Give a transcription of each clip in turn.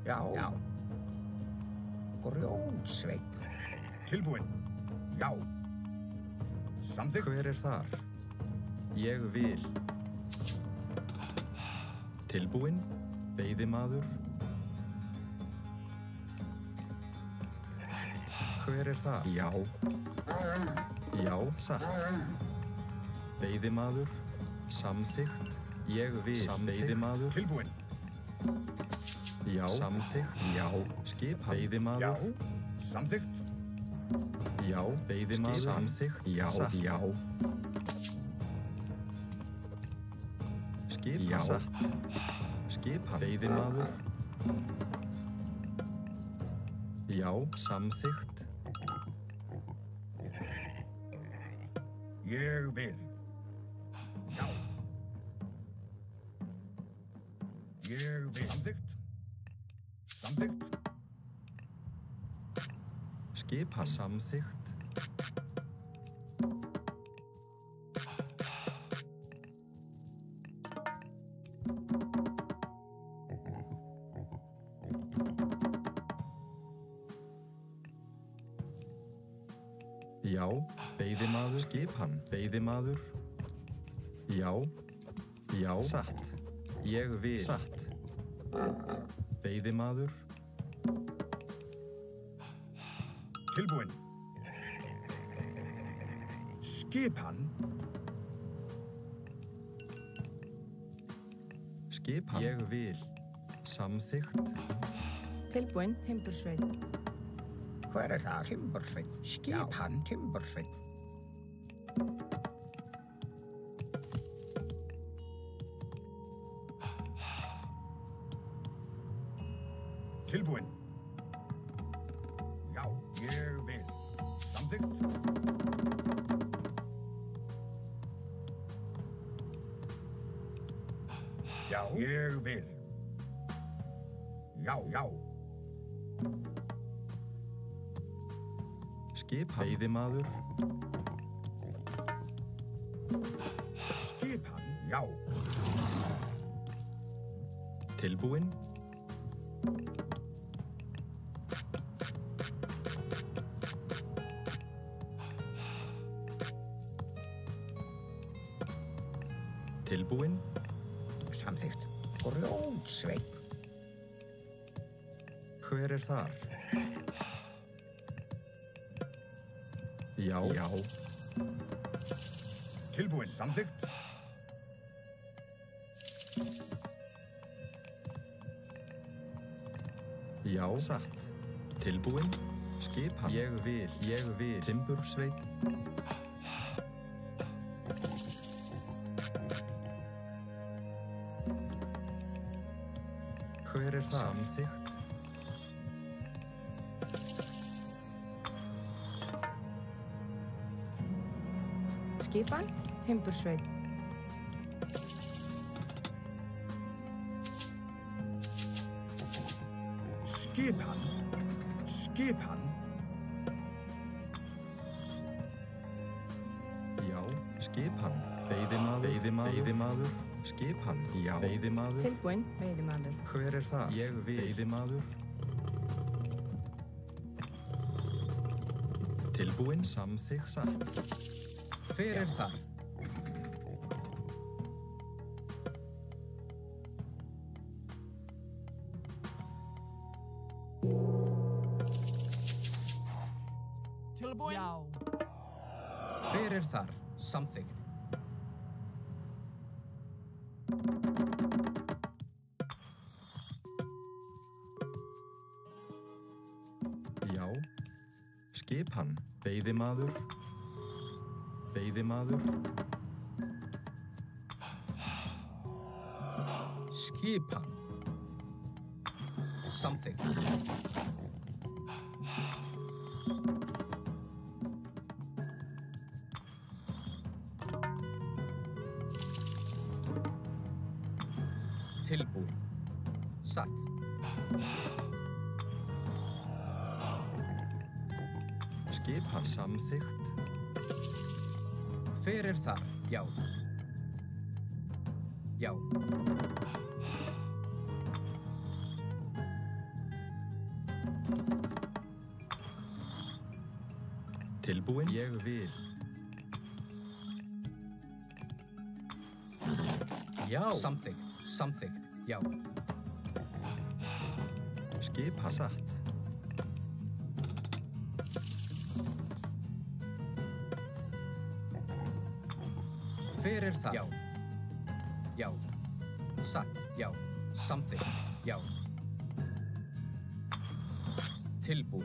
Já. Grjótsveinn. Tilbúinn. Já. Samþykkt. Hver þar? Ég vil. Tilbúinn, veiðimaður. Hver þar? Já. Já, satt. Veiðimaður, samþykkt. Ég vil. Veiðimaður. Tilbúinn. Já. Samþykkt. Já. Skipan. Veiðimaður. Já. Samþykkt. Já. Veiðimaður. Samþykkt. Já. Satt. Já. Skipan. Já. Satt. Skipan. Veiðimaður. Já. Samþykkt. Ég vil. Já. Ég vil. Samþykkt. Samþykkt. Skipan. Samþykkt. Já, veiðimaður. Skipan. Veiðimaður. Já. Já. Satt. Ég vil. Satt. Veiðimaður. Tilbúinn. Skipan. Skipan. Ég vil. Samþykkt. Tilbúinn, timbursveinn. Hver það? Timbursveinn. Skipan. Timbursveinn. Tilbúinn. Já, ég vil. Samþykkt. Já, ég vil. Já, já. Skipan. Veiðimaður. Skipan. Já. Tilbúinn. Tilbúinn. Samþykkt. Grjótsveinn. Hver þar? Já. Já. Tilbúinn. Samþykkt. Já. Satt. Tilbúinn. Skipan. Ég vil. Ég vil. Timbursveinn. Hver það? Samþykkt. Skipan, timbursveinn. Skipan. Skipan. Já. Skipan. Veiðimaður. Veiðimaður. Veiðimaður. Skipan. Já. Veiðimaður. Tilbúinn, veiðimaður. Hver það? Ég vil. Veiðimaður. Tilbúinn. Samþykkt. Satt. Hver það? Tilbúinn? Já. Hver þar? Samþykkt. Já. Skipan. Veiðimaður. Veiðimaður. Skipan. Samþykkt. Tilbúinn. Satt. Skipan. Samþykkt. Hver þar? Já. Já. Tilbúin. Ég vil. Já. Samþykkt. Samþykkt. Já. Skipan. Satt. Hver er það? Já. Já. Satt. Já. Samþykkt. Já. Tilbúin.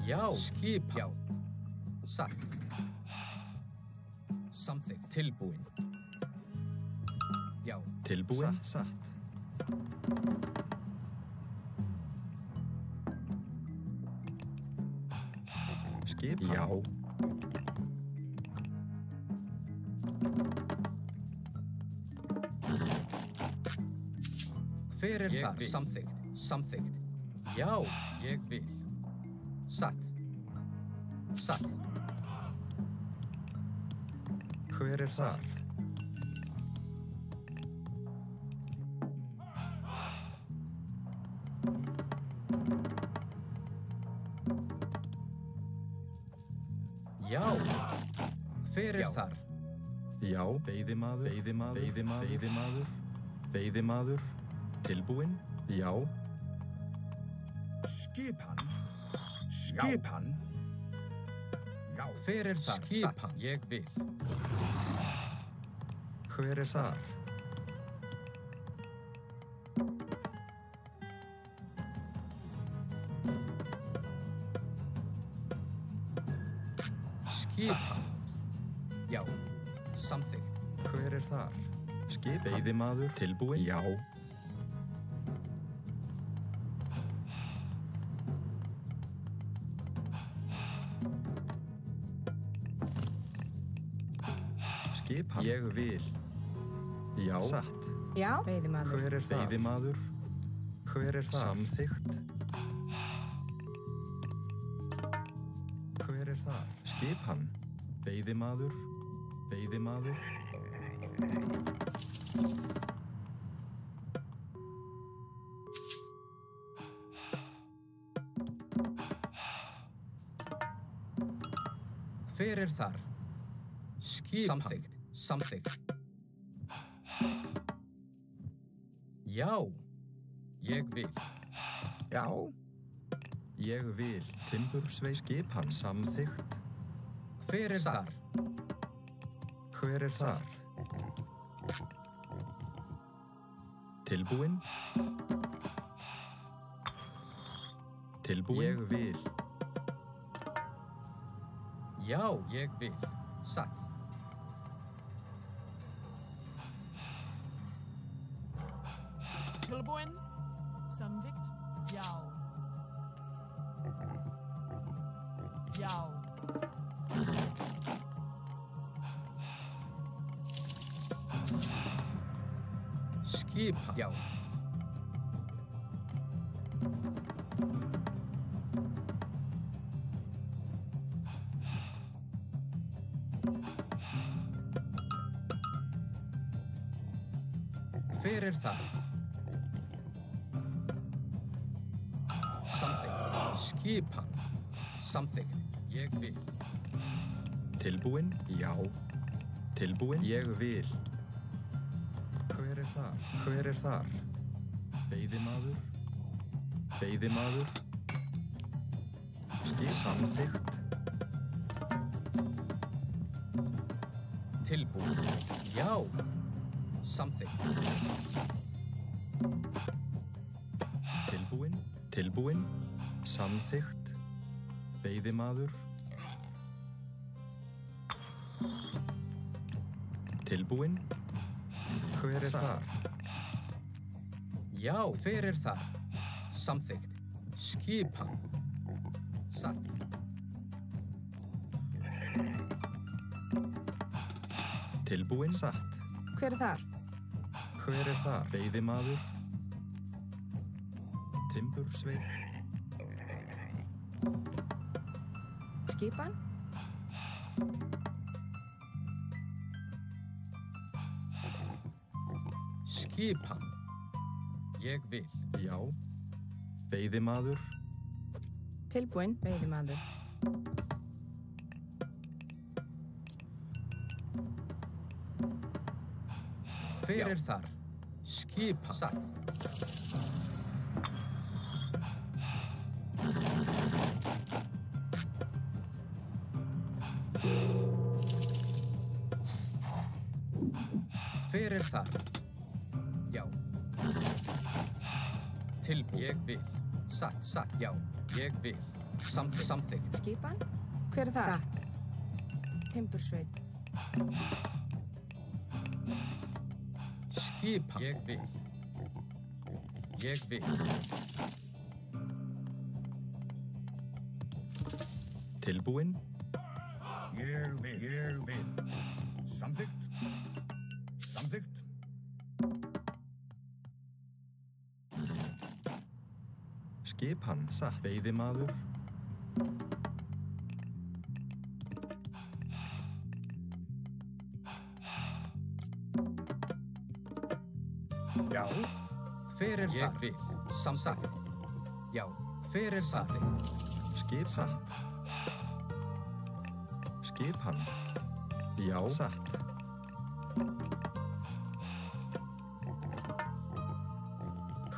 Já. Skipan. Já. Satt. Samþykkt. Tilbúin. Já. Tilbúin. Satt. Skipan. Já. Hver er þar? Samþykkt. Samþykkt. Já. Ég vil. Satt. Satt. Hver er þar? Já. Hver er þar? Já. Veiðimaður. Veiðimaður. Veiðimaður. Veiðimaður. Veiðimaður. Tilbúin. Já. Skipan. Skipan. Já. Hver er þar? Skipan. Ég vil. Hver er þar? Skipan. Já. Samþykkt. Hver er þar? Skipan. Veiðimaður. Tilbúin. Já. Skipan. Ég vil. Já. Satt. Já. Veiðimaður. Hver er það? Veiðimaður. Hver er það? Samþykkt. Hver er það? Skipan. Veiðimaður. Veiðimaður. Hver er þar? Skipan. Samþykkt. Samþykkt. Já. Ég vil. Já. Ég vil. Timbursvei. Skipan. Samþykkt. Hver er þar? Hver er þar? Tilbúin. Tilbúin. Ég vil. Já. Ég vil. Satt. Tilbúin. Samþykkt. Já. Já. Skipan. Já. Hver er það? Samþykkt. Skipan. Samþykkt. Ég vil. Tilbúin. Já. Tilbúin. Ég vil. Hver er þar? Hver er þar? Veiðimaður. Veiðimaður. Samþykkt. Tilbúin. Já. Samþykkt. Tilbúin. Tilbúin. Samþykkt. Veiðimaður. Tilbúin. Hver er þar? Já. Hver er þar? Samþykkt. Skipan. Satt. Tilbúin. Satt. Hver er þar? Hver er þar? Veiðimaður. Timbursveit. Skipan. Skipan. Ég vil. Já. Veiðimaður. Tilbúin. Veiðimaður. Hver er þar? Skipan. Satt. Hver er þar? Já. Tilbúin. Ég vil. Satt, satt, já. Ég vil. Samþykkt. Skipan. Hver er þar? Satt. Timbursveit. Skipan. Ég vil. Ég vil. Tilbúin. Ég vil. Samþykkt. Samþykkt. Skipan. Satt. Veiðimaður. Já. Hver er þar? Ég vil. Samþykkt. Já. Hver er þar? Skip. Satt. Skipan. Já. Satt.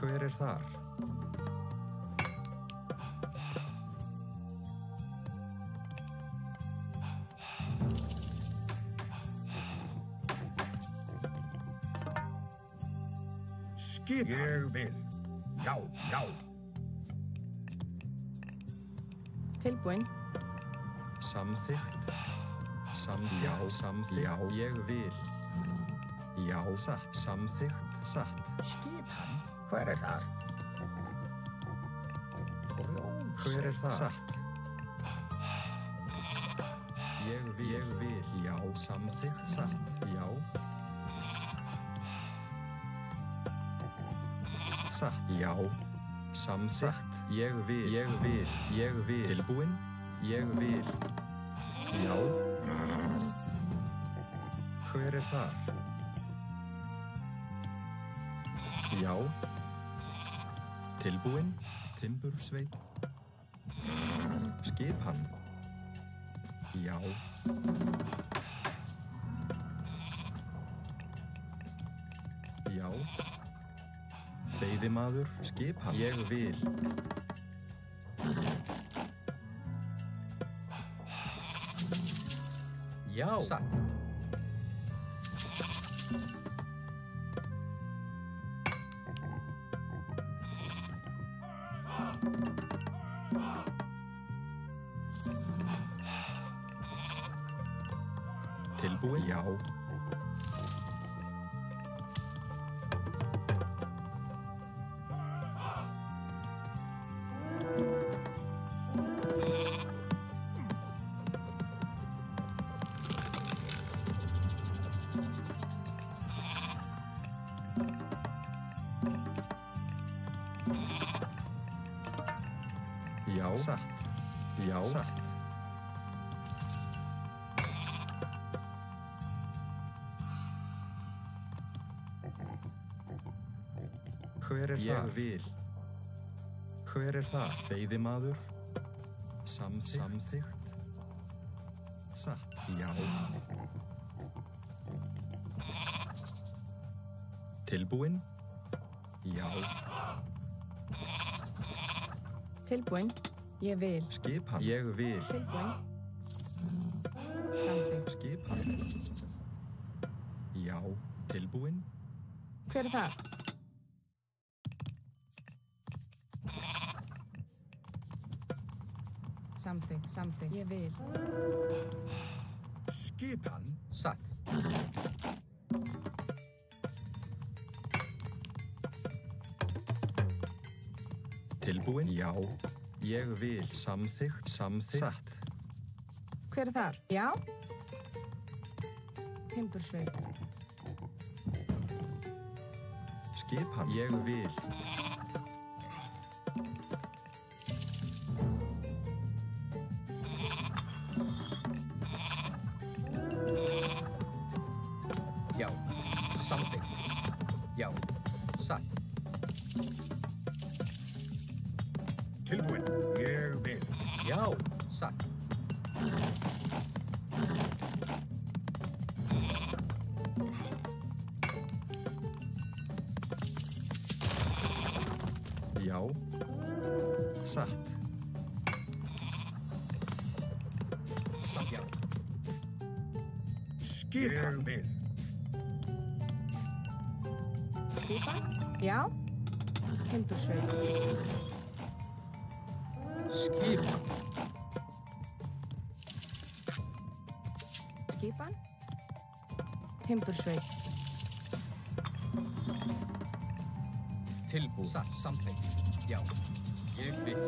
Hver er þar? Skipan. Ég vil. Já, já. Tilbúin. Samþykkt. Já, samþykkt. Já, ég vil. Já, satt. Samþykkt. Satt. Skipan. Hver er þar? Hver er þar? Satt. Ég vil. Já, samþykkt. Satt. Já. Satt. Já. Samþykkt. Ég vil. Tilbúin. Ég vil. Já. Hver er þar? Já. Tilbúin. Timbursveit. Skipan. Já. Já. Veiðimaður. Skipan. Ég vil. Já. Satt. Tilbúin. Já. Já. Satt. Já. Satt. Hver er þar? Ég vil. Hver er þar? Veiðimaður. Samþykkt. Satt. Já. Tilbúin. Já. Tilbúin. Ég vil. Skipan. Ég vil. Tilbúin. Samþykkt. Skipan. Já. Tilbúin. Hver er þar? Samþykkt. Ég vil. Skipan. Satt. Tilbúin. Já. Ég vil. Samþykkt. Satt. Hver er þar? Já. Timbursveit. Skipan. Ég vil. Já. Samþykkt. Já. Satt. Já, satt. Já. Satt. Satt, já. Skipan. Ég vil. Skipan? Já. Timbursveit. Skipan. Skipan? Timbursveit. Tilbúð. Satt, samþykkt. Já. Ég vil.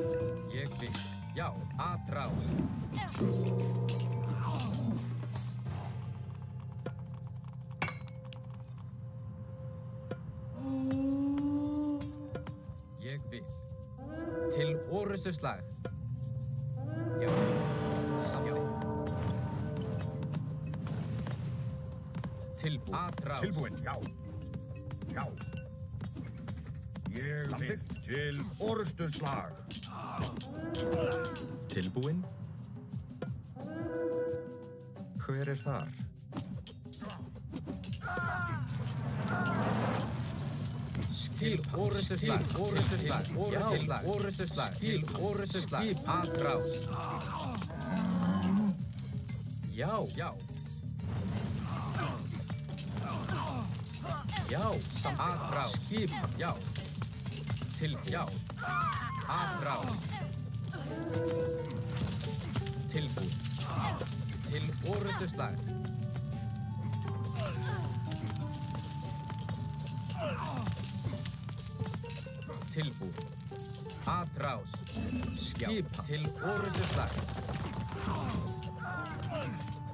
Ég vil. Já, aðráð. Ég vil. Til orustuslag. Já. Samþykkt. Tilbúð. Aðráð. Tilbúinn, já. Já. Ég vil. Samþykkt til orustuslag. Tilbúinn? Hver er þar? Skil orustuslag. Orustuslag. Orustuslag. Orustuslag. Skil orustuslag. Skip aðráð. Já. Já. Já, aðráð. Skip, já. Tilbúð. Já. Aðráð. Tilbúð. Til orustuslag. Tilbúð. Aðráð. Skipa. Til orustuslag.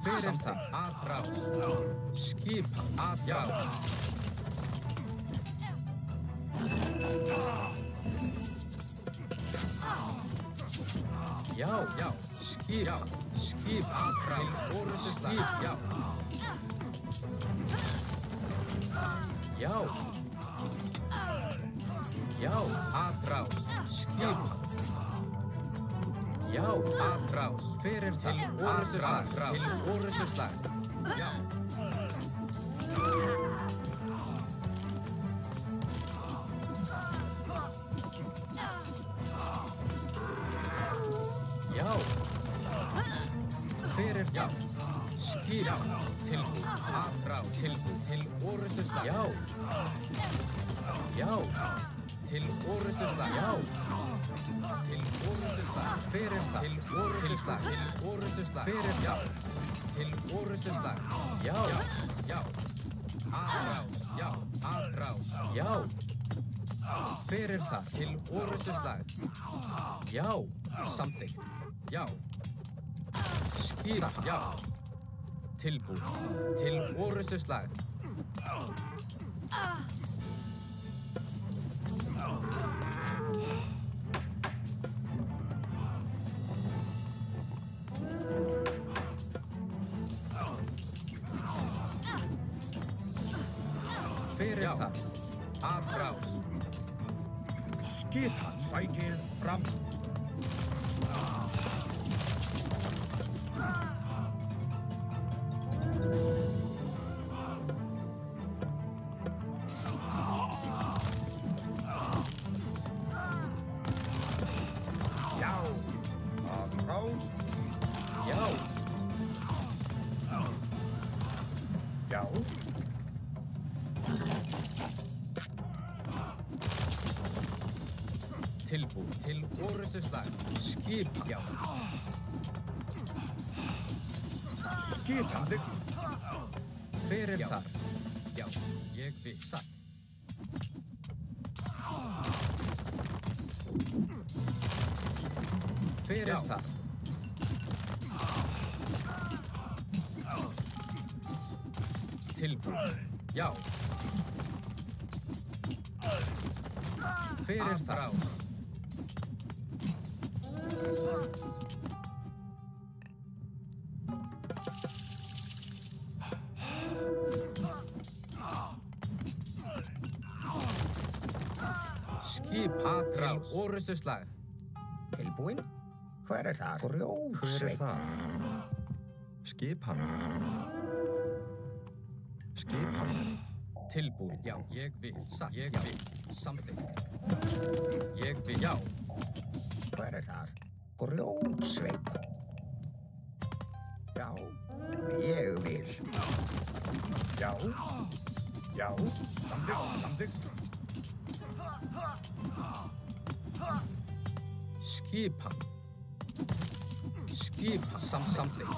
Fyrir það. Aðráð. Skipa. Aðráð. Já, já, skip, já, skip, aðráð, orustuslag, skip, já. Já. Já, aðráð, skip. Já, aðráð, fyrir til orustuslag, til orustuslag, já. Já. Fyrir, já. Skip, já. Tilbúð, aðráð, tilbúð, til orustuslag, já. Já. Til orustuslag, já. Til orustuslag, fyrir það. Til orustuslag, til orustuslag, fyrir, já. Til orustuslag, já. Já, já. Aðráð, já. Aðráð, já. Fyrir það. Til orustuslag, já. Samþykkt, já. Skip, já. Tilbúð, til orustuslag. Fyrir það. Aðráð. Skipan sækir fram. Já. Aðráð. Já. Já. Tilbúð, til orustuslag. Skip, já. Skip samþykkt. Fyrir þar. Já, ég vil. Satt. Fyrir þar. Tilbúð, já. Fyrir þar. Skip, aðráð, orustuslag. Tilbúinn? Hver er það? Hver er Grjótsveinn. það? Skipan. Skipan. Tilbúin, já, ég vil, satt, ég vil, samþykkt. Ég vil, já, Hver er það? Grjótsveinn. Já, ég vil. Já. Já, samþykkt. skipan. Skipan, samþykkt.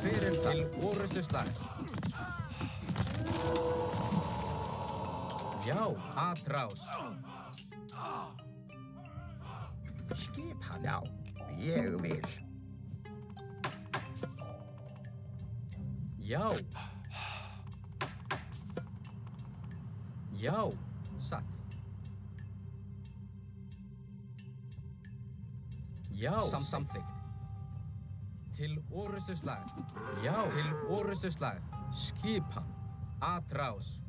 Hver er það? Til orrustuslag. Já, atrás. Skipan. Já, ég vil. Já. Já, satt. Já, samþykkt. Til orrustuslag. Já, til orrustuslag. Skipan. Atrás.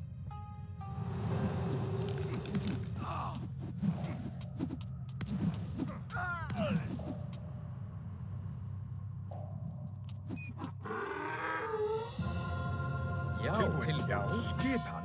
Já, Tilbúin. til Já, skipan.